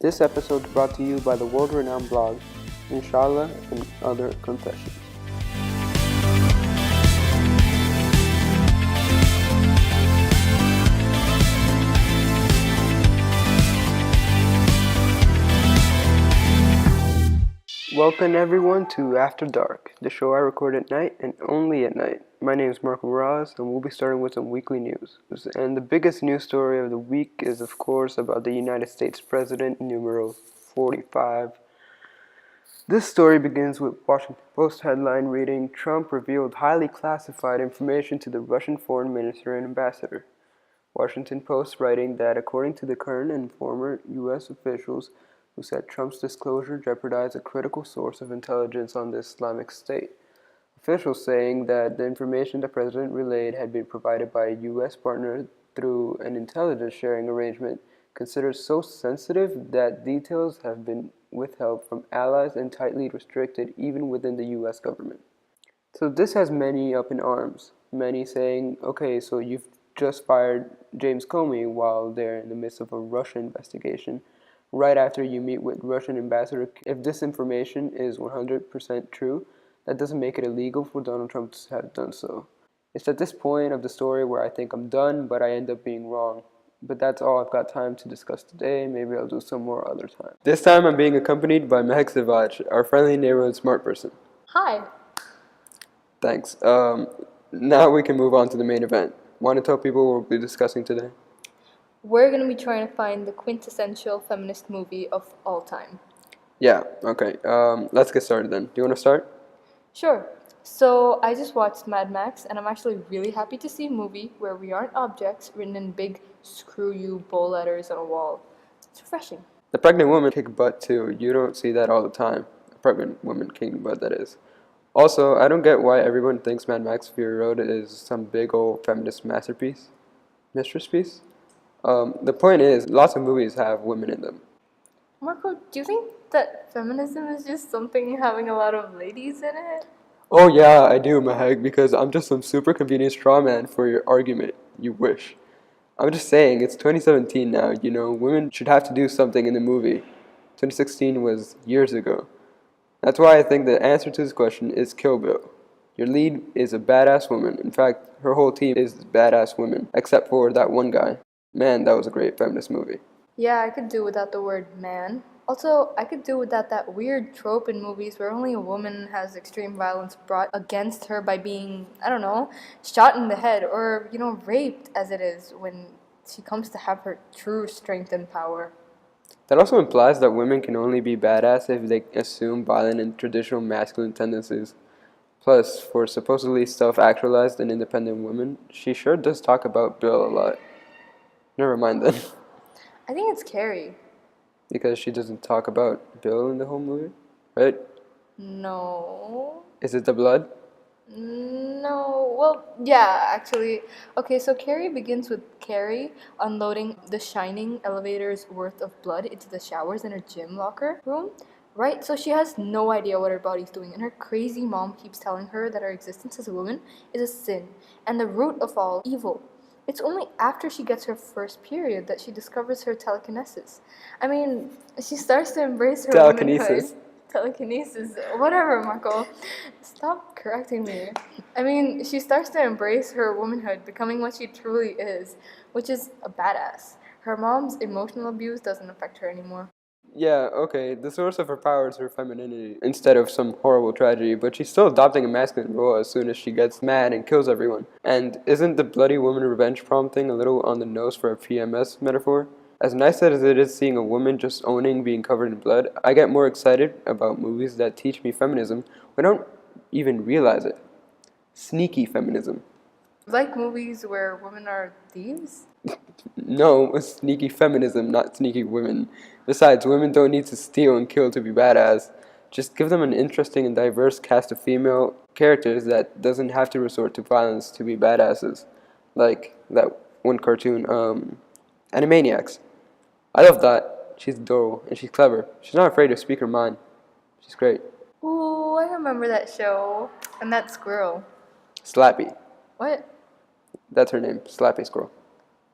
This episode is brought to you by the world-renowned blog, Inshallah and Other Confessions. Welcome everyone to After Dark, the show I record at night and only at night. My name is Marco Morales and we'll be starting with some weekly news. And the biggest news story of the week is of course about the United States President numero 45. This story begins with Washington Post headline reading, Trump revealed highly classified information to the Russian foreign minister and ambassador. Washington Post writing that according to the current and former U.S. officials who said Trump's disclosure jeopardized a critical source of intelligence on the Islamic State. Officials saying that the information the president relayed had been provided by a U.S. partner through an intelligence sharing arrangement considered so sensitive that details have been withheld from allies and tightly restricted even within the U.S. government. So this has many up in arms, many saying, okay, so you've just fired James Comey while they're in the midst of a Russian investigation. Right after you meet with Russian ambassador, if this information is 100% true, that doesn't make it illegal for Donald Trump to have done so. It's at this point of the story where I think I'm done, but I end up being wrong. But that's all I've got time to discuss today. Maybe I'll do some more other time. This time I'm being accompanied by Mehek Sivaj, our friendly neighborhood smart person. Hi. Thanks. Now we can move on to the main event. Want to tell people what we'll be discussing today? We're going to be trying to find the quintessential feminist movie of all time. Yeah, okay. Let's get started then. Do you want to start? Sure. So I just watched Mad Max, and I'm actually really happy to see a movie where we aren't objects written in big screw you bold letters on a wall. It's refreshing. The pregnant woman kick butt too. You don't see that all the time. A pregnant woman kicking butt, that is. Also, I don't get why everyone thinks Mad Max Fury Road is some big old feminist masterpiece. Mistress piece? The point is, lots of movies have women in them. Marco, do you think that feminism is just something having a lot of ladies in it? Oh yeah, I do, Mahag, because I'm just some super convenient straw man for your argument. You wish. I'm just saying, it's 2017 now, women should have to do something in the movie. 2016 was years ago. That's why I think the answer to this question is Kill Bill. Your lead is a badass woman. In fact, her whole team is badass women, except for that one guy. Man, that was a great feminist movie. Yeah, I could do without the word man. Also, I could do without that weird trope in movies where only a woman has extreme violence brought against her by being, shot in the head or, raped as it is when she comes to have her true strength and power. That also implies that women can only be badass if they assume violent and traditional masculine tendencies. Plus, for supposedly self-actualized and independent women, she sure does talk about Bill a lot. Never mind then. I think it's Carrie. Because she doesn't talk about Bill in the whole movie, right? No. Is it the blood? No. Well, yeah, actually. Okay, so Carrie begins with Carrie unloading the Shining elevator's worth of blood into the showers in her gym locker room. Right? So she has no idea what her body's doing, and her crazy mom keeps telling her that her existence as a woman is a sin and the root of all evil. It's only after she gets her first period that she discovers her telekinesis. I mean, she starts to embrace her womanhood. Telekinesis. Whatever, Marco. Stop correcting me. I mean, she starts to embrace her womanhood, becoming what she truly is, which is a badass. Her mom's emotional abuse doesn't affect her anymore. Yeah, okay, the source of her power is her femininity instead of some horrible tragedy, but she's still adopting a masculine role as soon as she gets mad and kills everyone. And isn't the bloody woman revenge prom thing a little on the nose for a PMS metaphor? As nice as it is seeing a woman just owning being covered in blood, I get more excited about movies that teach me feminism when I don't even realize it. Sneaky feminism. Like movies where women are thieves? No, sneaky feminism, not sneaky women. Besides, women don't need to steal and kill to be badass. Just give them an interesting and diverse cast of female characters that doesn't have to resort to violence to be badasses. Like that one cartoon, Animaniacs. I love that. She's adorable and she's clever. She's not afraid to speak her mind. She's great. Ooh, I remember that show. And that squirrel. Slappy. What? That's her name, Slappy Squirrel.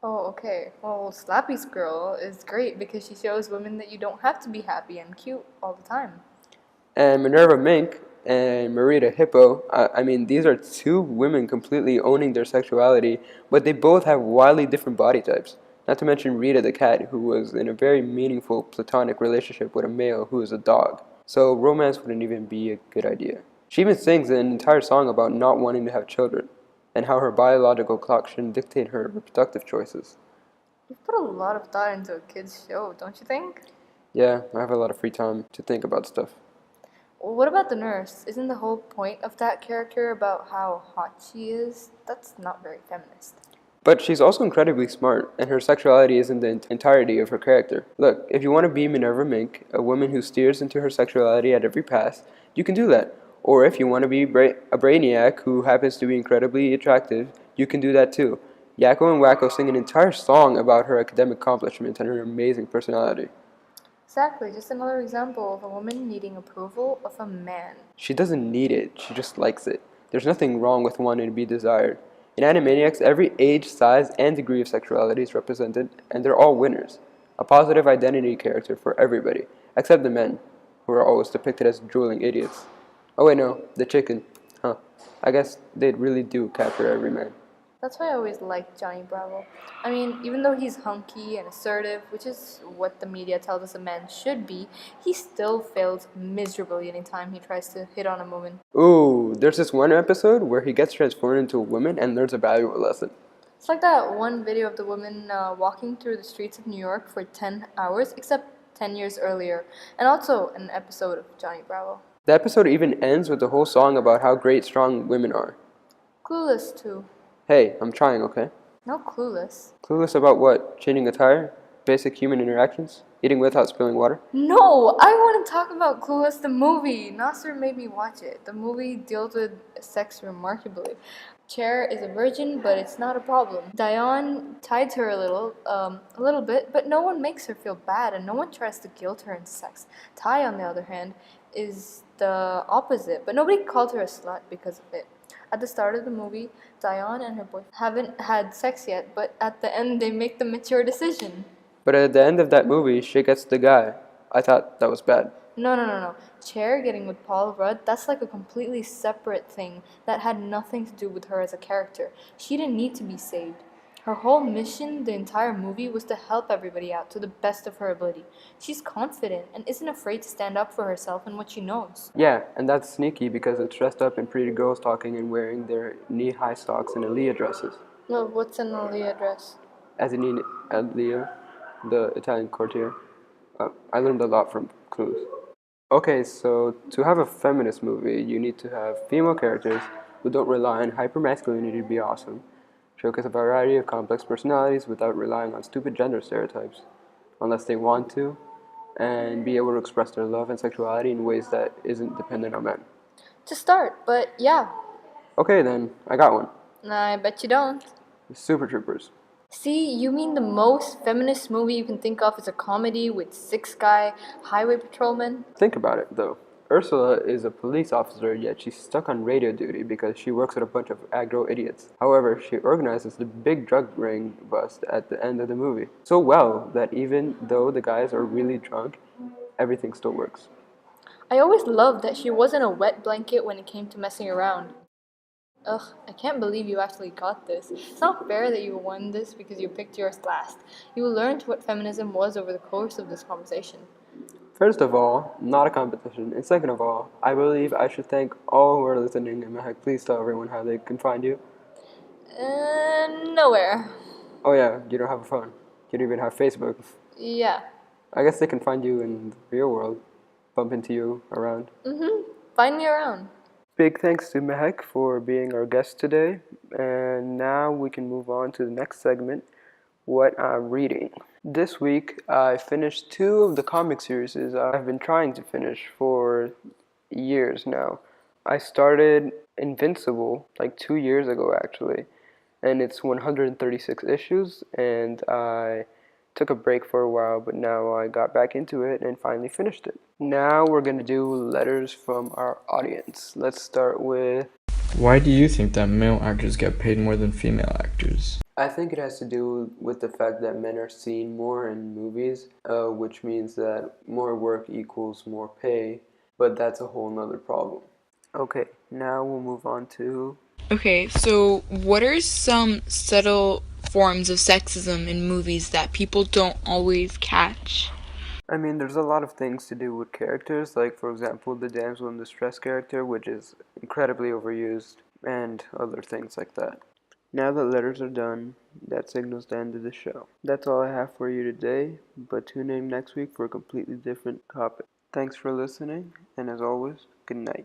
Oh, okay. Well, Slappy's Girl is great because she shows women that you don't have to be happy and cute all the time. And Minerva Mink and Marita Hippo, I mean, these are two women completely owning their sexuality, but they both have wildly different body types. Not to mention Rita the cat, who was in a very meaningful platonic relationship with a male who is a dog. So romance wouldn't even be a good idea. She even sings an entire song about not wanting to have children, and how her biological clock shouldn't dictate her reproductive choices. You've put a lot of thought into a kid's show, don't you think? Yeah, I have a lot of free time to think about stuff. Well, what about the nurse? Isn't the whole point of that character about how hot she is? That's not very feminist. But she's also incredibly smart, and her sexuality isn't the entirety of her character. Look, if you want to be Minerva Mink, a woman who steers into her sexuality at every pass, you can do that. Or if you want to be a brainiac who happens to be incredibly attractive, you can do that too. Yakko and Wacko sing an entire song about her academic accomplishments and her amazing personality. Exactly, just another example of a woman needing approval of a man. She doesn't need it, she just likes it. There's nothing wrong with wanting to be desired. In Animaniacs, every age, size, and degree of sexuality is represented, and they're all winners. A positive identity character for everybody, except the men, who are always depicted as drooling idiots. Oh wait, no, the chicken. Huh. I guess they really do capture every man. That's why I always liked Johnny Bravo. I mean, even though he's hunky and assertive, which is what the media tells us a man should be, he still fails miserably anytime he tries to hit on a woman. Ooh, there's this one episode where he gets transformed into a woman and learns a valuable lesson. It's like that one video of the woman walking through the streets of New York for 10 hours, except 10 years earlier, and also an episode of Johnny Bravo. The episode even ends with a whole song about how great strong women are. Clueless, too. Hey, I'm trying, okay? No, Clueless. Clueless about what? Changing a tire? Basic human interactions? Eating without spilling water? No, I want to talk about Clueless the movie. Nasser made me watch it. The movie deals with sex remarkably. Cher is a virgin, but it's not a problem. Dion tides her a little bit, but no one makes her feel bad, and no one tries to guilt her into sex. Ty, on the other hand, is the opposite, but nobody called her a slut because of it. At the start of the movie, Dion and her boyfriend haven't had sex yet, but at the end they make the mature decision. But at the end of that movie, she gets the guy. I thought that was bad. No. Cher getting with Paul Rudd, that's like a completely separate thing that had nothing to do with her as a character. She didn't need to be saved. Her whole mission, the entire movie, was to help everybody out to the best of her ability. She's confident and isn't afraid to stand up for herself and what she knows. Yeah, and that's sneaky because it's dressed up in pretty girls talking and wearing their knee-high socks and Aaliyah dresses. Well, what's an Aaliyah dress? As in Aaliyah, the Italian courtier. I learned a lot from Clues. Okay, so to have a feminist movie, you need to have female characters who don't rely on hypermasculinity to be awesome, showcase a variety of complex personalities without relying on stupid gender stereotypes, unless they want to, and be able to express their love and sexuality in ways that isn't dependent on men. To start, but yeah. Okay then, I got one. I bet you don't. Super Troopers. See, you mean the most feminist movie you can think of is a comedy with six guy highway patrolmen? Think about it though. Ursula is a police officer, yet she's stuck on radio duty because she works with a bunch of aggro idiots. However, she organizes the big drug ring bust at the end of the movie so well that even though the guys are really drunk, everything still works. I always loved that she wasn't a wet blanket when it came to messing around. Ugh, I can't believe you actually got this. It's not fair that you won this because you picked yours last. You learned what feminism was over the course of this conversation. First of all, not a competition, and second of all, I believe I should thank all who are listening, and Mehak, please tell everyone how they can find you. Nowhere. Oh yeah, you don't have a phone. You don't even have Facebook. Yeah. I guess they can find you in the real world, bump into you around. Find me around. Big thanks to Mehek for being our guest today, and now we can move on to the next segment, what I'm reading. This week I finished two of the comic series I've been trying to finish for years now. I started Invincible like 2 years ago actually, and it's 136 issues, and I took a break for a while, but now I got back into it and finally finished it. Now we're going to do letters from our audience. Let's start with Why do you think that male actors get paid more than female actors? I think it has to do with the fact that men are seen more in movies, which means that more work equals more pay, but that's a whole nother problem. Okay, now we'll move on to. Okay, so what are some subtle forms of sexism in movies that people don't always catch? I mean, there's a lot of things to do with characters, like, for example, the damsel in distress character, which is incredibly overused, and other things like that. Now that letters are done, that signals the end of the show. That's all I have for you today, but tune in next week for a completely different topic. Thanks for listening, and as always, good night.